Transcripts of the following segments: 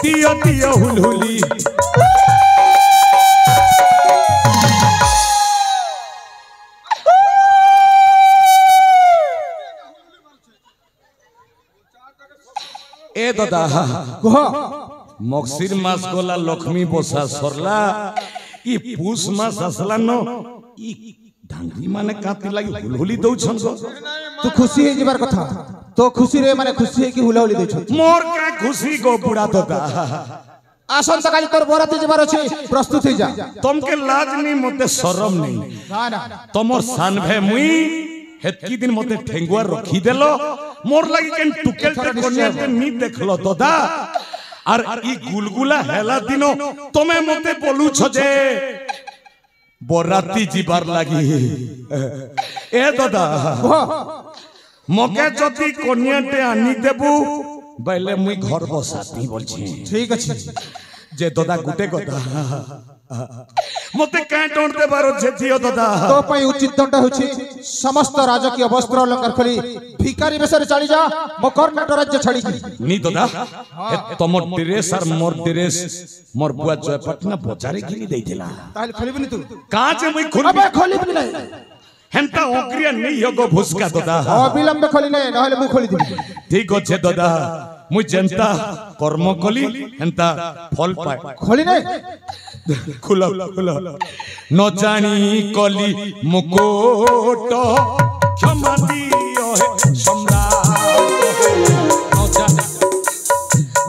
दियो दियो हुलहुली ए दादा कह मगसिर मास गोला लक्ष्मी बसा सरला ई पूस मास असला न ई ढांगी माने काती लागि हुलहुली दउछन गो तू खुशी हे जिबार कथा तो खुशी रे माने खुशी है कि हुलहुली दै छ मोर का खुशी गो बुढ़ा दादा आसन तकाली तोर बराती जिबार अछि प्रस्तुत हे जा तुमके लाज नहीं मते शरम नहीं ना ना तमर सान भे मुई हेतकी दिन मते ठेंगुआ रखी देलो मोर लागि केन टुकेल ते कोनिया ते नी देखलो दादा और ई गुलगुला हेला दिनो तमे मते बोलू छ जे बराती जिबार लागि ए दादा मके जति कोनियाटे आनी देबू बैले मुई घर बसाती बोलछी ठीक अछि जे दादा गुटे गदा मते काहे टोंड दे बारो जेतियो दादा तो पई उचित दंड होछि समस्त राजकीय वस्त्र अलंकार खोली भिखारी बेसरे चली जा मकर नाट राज्य छाड़ी की नी दादा तमर ड्रेस और मोर ड्रेस मोर बुआ जयपटना बजारे गिरी दैथिला ताल खोलिबनी तू काजे मुई खोल अबे खोलिबनी नहीं हेंता ओकरिया नहीं होगो भुसका दादा अविलंब खोली नहीं नहले मु खोली दिबी ठीक अछि दादा मुई जनता कर्म कली हेंता फल पाए खोली नहीं खुला खुला न जानी कली मुकोट क्षमा दियो हे सम्राट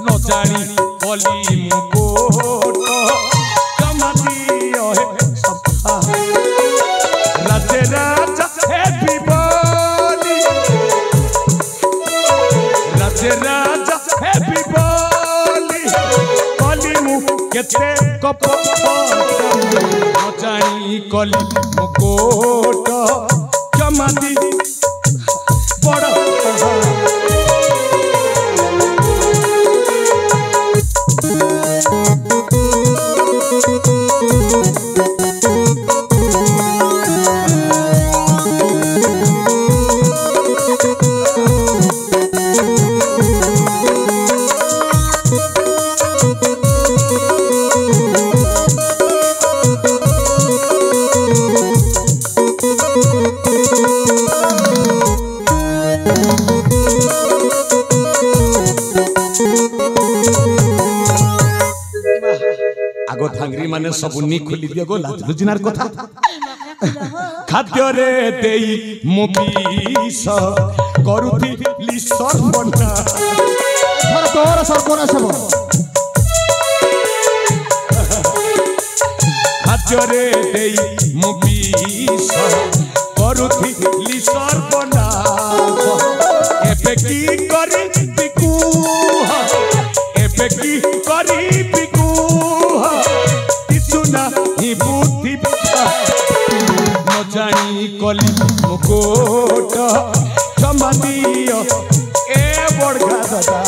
न जानी कली मुकोट क्षमा दियो हे सम्राट राजे राजा हे बिबली राजे राजा हे बिबली कली मु केते कप जानी कली मुकोट चमदी बड़ आगो थांगरी माने सब नी खुली दियो गो लाज लुजिनार कथा खाद्य रे देई मुबीस करूथि लिसर बना थर तोर सरकोना सब खाद्य रे देई मुबीस करूथि लिसर बना एबे की करी बिकू एबे की करी बिकू तिसुना ही बुद्धि न जानी कली मुकोट क्षमा दियो ए बड़गा दादा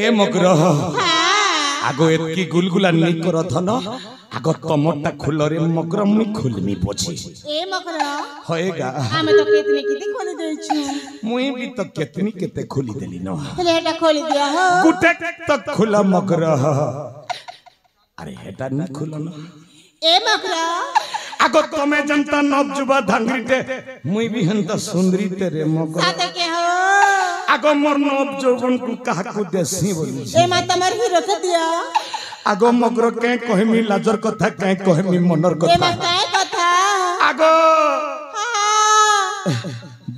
ए मग्रह आगो एतकी गुलगुला नी कर धन आगो तमटा खुलरे मग्र मुई खुलमी पोछि ए मकरा होएगा आमे तो केतने केते खोली देछु मुई भी तो केतनी केते खुली देली न हेले हेटा खोली दिया हो गुटे तक खुला मग्रह अरे हेटा नी खुलन ए मकरा आगो तमे जनता नवजुबा धांगरीटे मुई भी हंता सुंदरी तेरे मग्रह साथे के हो आगो मोर नवजुबन को कहा को देसी बोली ए मा तमर हीरो के दिया आगो मग्र के कहमी लाजर कथा के कहमी मनर ए मा कथा काय कथा आगो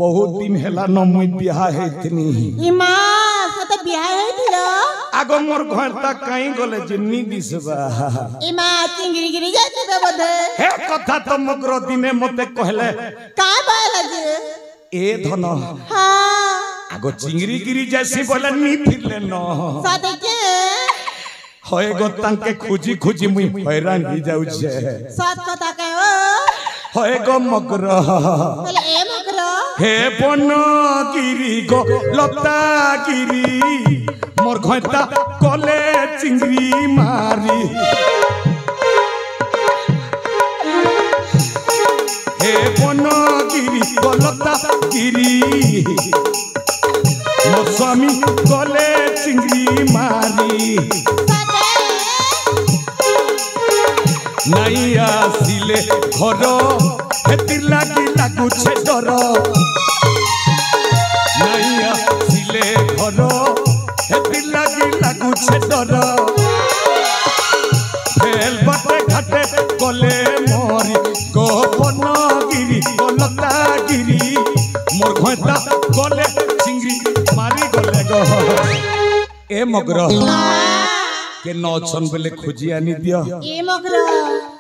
बहुत दिन हेला न मुई बिहा हेतनी इमा सते बियाह होइथिल आगो मोर घरता काई गले जिन्नी दिसबा इमा चिंगरी गिरी जाते बदे हे कथा तो मगरो दिने मते कहले का बाला जे ए धन हां आगो चिंगरी गिरी जैसी बोले नी फिरले न सते के होए गो तांके खुजी खुजी मुई हैरान ही जाउ छे सत कथा कहो होए गो मगरो बोले ए मकरो हे बनगिरी गो लतागिरी मोर घंटा कले चिंगरी मारी हे बनगिरी गो लतागिरी मोर स्वामी कले चिंगरी मारी नहीं आसिले घर हेतिर लागी लागुछे डर नहीं आसिले घर हेतिर लागी लागुछे डर फेल बाटे घाटे गले मोरी गोपनगिरी गलतागिरी मोर घंटा गले चिंगरी मारी गले गो ए मगरो के नौछन बेले खोजी आनी दियो ए मकरो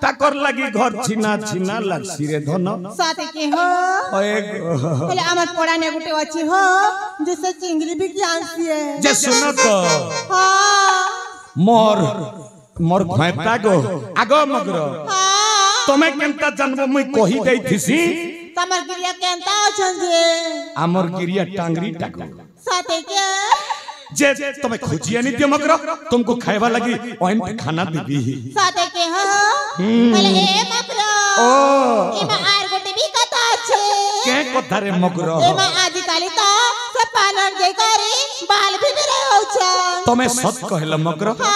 ताकर लागी घर छिना छिना लागसी रे धन साथे के हो ओए गो बोले हमर पड़ाने गुटे अछि हो जैसे चिंगरी भी जानसी है जे सुनो तो हां मोर मोर भैता गो आगो मगरो हां तमे केनता जानबो मुई कहि देई थिसी तमर गिरिया केनता अछन जे हमर गिरिया टांगरी टाको साथे के जे तमे खोजी आनी दियो मगरो तुमको खाइबा लगी ओइन पे खाना देबी साथे के हो बोले ए मकरो ओ एमा आर गोटे भी कथा छे के कथा रे मगरो एमा आदि काली तो सब पालन जे करी बाल भी मेरे हो छ तमे सत कहला मगरो हां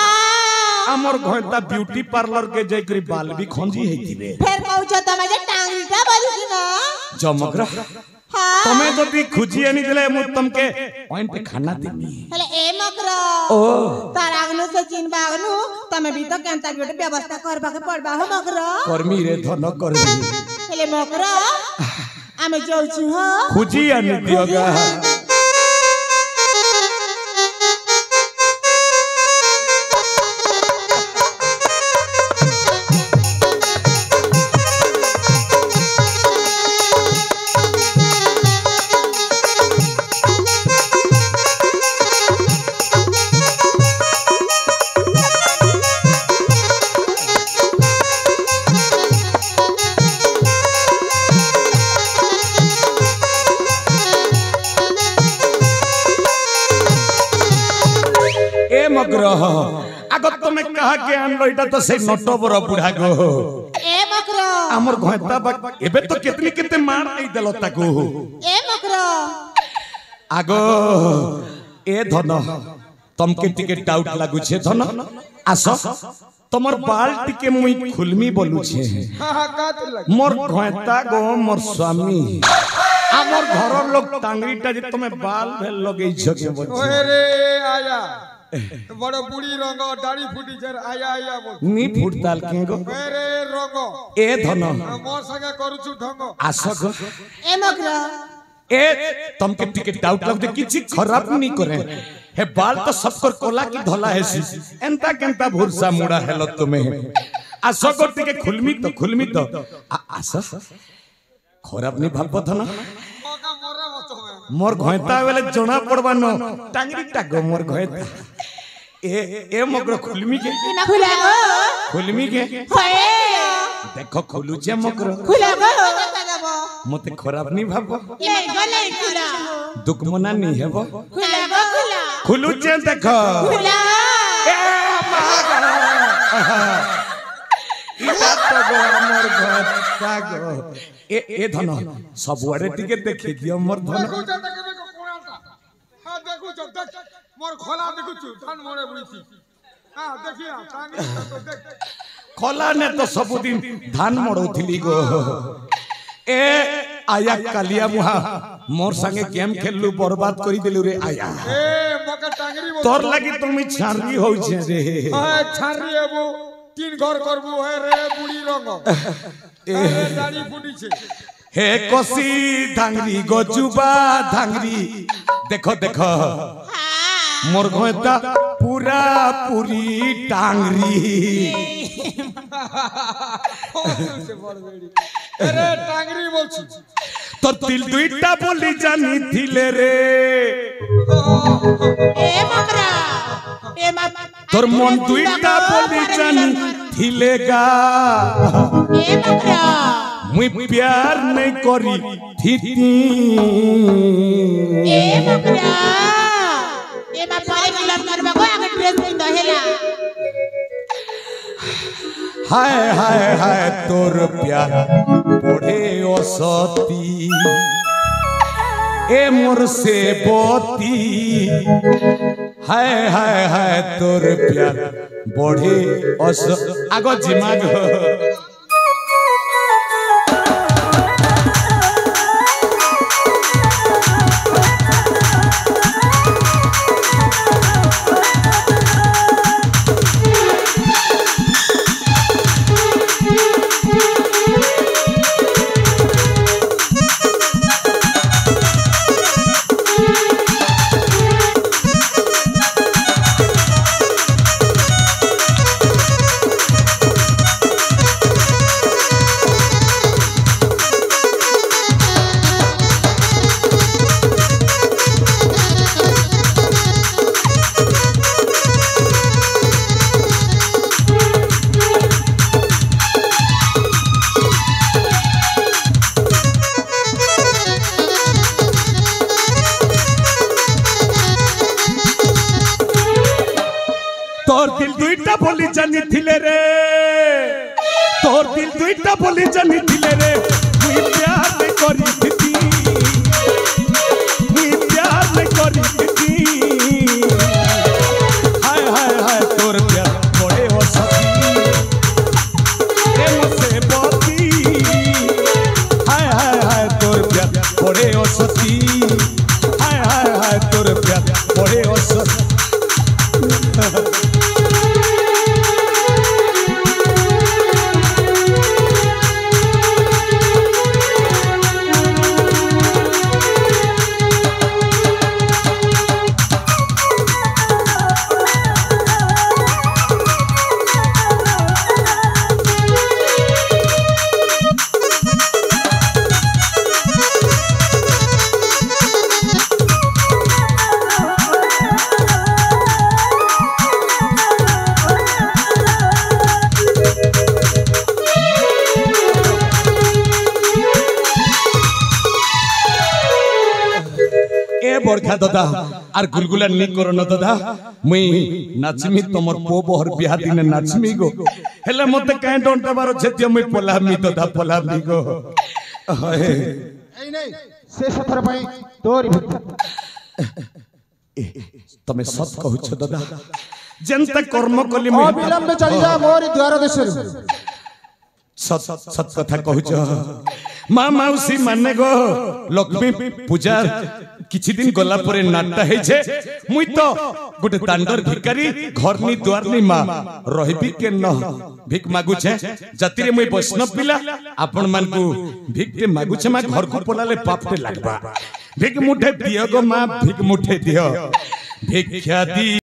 हमर घरता ब्यूटी पार्लर के जाई करी बाल भी खंजी हेतिबे फेर कहू छ तमे जे टांगीटा बलि ना जो मगरो हां तमे जदी खुजी आनी दिले मु तुमके ओइन पे खाना देबी बोले ए मकरो ओ तारागनु से चिन बागनु तमे भी तो केनता गोटे व्यवस्था करबा के पड़बा हो मकरो कर्मी रे धन करबी बोले मकरो आमे जाउ छी हो खुजी आनी दियोगा आगो तमे कहा के आनलो इटा तो से नटो बरो बुढ़ा गो ए मकरो हमर घंटा एबे तो कितनी कितने मार नहीं देलो ताको ए मकरो आगो ए धन तमके टिके डाउट लागु छे धन आसो तमर बाल टिके मुई खुलमी बोलु छे हां हां कात लग मोर घंटा गो मोर स्वामी हमर घर लोग टांगरीटा जे तमे बाल भेल लगै छके बोल ओए रे आया बड़ बुढ़ी रंग दाढ़ी फुटी जर आया आया बोल नी फुटताल के गो ओए रे रंग ए धन मोर संगे करू छु ढंग आसो गो ए मकरो ए तमके टिके डाउट लग दे किछि खराब नहीं करे हे बाल तो सबकर कोला की धोला है सी एंता केंता भुरसा मुड़ा हेलो तुमे आसो गो टिके खुलमी तो आसो खराब नहीं भाग पथना मौका मोरे मत में मोर घंटा वाले जोना पड़बा न टांगरी टागो मोर घंटा ए मगरो खुलमी के खुला गो खुलमी के होए देखो खुलू जे मगरो खुला गो मते खराब नहीं भाबो ये गले खुला दुखमना नहीं हेबो खुला गो खुला खुलू जे देखो खुला ए मागा इटा तो गो मोर घंटा गो ए धन सब वाडे टिके देखि दियो मोर धन देखू जा तके को कोणाटा हां देखू जब तक मोर खोला देखू छु धान मोरे बुई छी हां देखिया टांगी तो देख खोला ने तो सब दिन धान मड़ौथिली गो ए आया कालिया मुहा मोर संगे गेम खेललु बर्बाद करी देलु रे आया ए मका टांगरी बोल तोर लागि तुमी छारी होई छे रे हां छारी एबो तीन घर करबो है रे बुढ़ी रंग ए दाढ़ी फुटी छे हे कसी धांगरी गजुबा धांगरी देखो देखो मोर घोता पूरा पूरी टांगरी अरे टांगरी बोलছি तो दिल दुईटा बोली जानी थिले रे ए मकरा ए तोर मन दुईटा बोली जानी थिलेगा ए मकरा मुई प्यार नहीं करी थी ए मकरा ए पारे मिलन करबा को आगे ड्रेस पिन दहेला हाय हाय हाय तोर प्यार पड़े असती ए मोर से बोती हाय हाय हाय तोर प्यार बढ़े अस आगो जिमाग तोर दिल दुईटा बोली जानी थिले रे तोर दिल दुईटा बोली जानी थिले रे मुई प्यार नहीं करी थी मुई प्यार नहीं करी थी हाय हाय हाय तोर प्यार बड़े हो सकी ए मुझसे बोती हाय हाय हाय तोर प्यार बड़े हो सकी हाय हाय हाय तोर प्यार बड़े हो सकी बरखा दादा आर गुलगुला नी करो न दादा मुई नाचमी तमर पो बहर बिहा दिने नाचमी गो हेले मते काहे डंटा बारो छेतिया मुई पलामी दादा पलामी गो ए नहीं से सथर पई तोरी तमे सत कहू छ दादा जनता कर्म कली मुई अविलंब चली जा मोरी द्वार देशर सत सत कथा कहू छ मां मौसी माने गो लक्ष्मी पूजा किछि दिन गला परे नाटा हे छे मुई तो गुटे तांडर भिकारी घरनी द्वारनी मां रहिबी के न भिक मागु छे जति रे मुई वैष्णव पिला आपण मान को भिक के मागु छे मां घर को पोलाले पापटे लागबा भिक मुठे दियो गो मां भिक मुठे दियो भिक्षा दी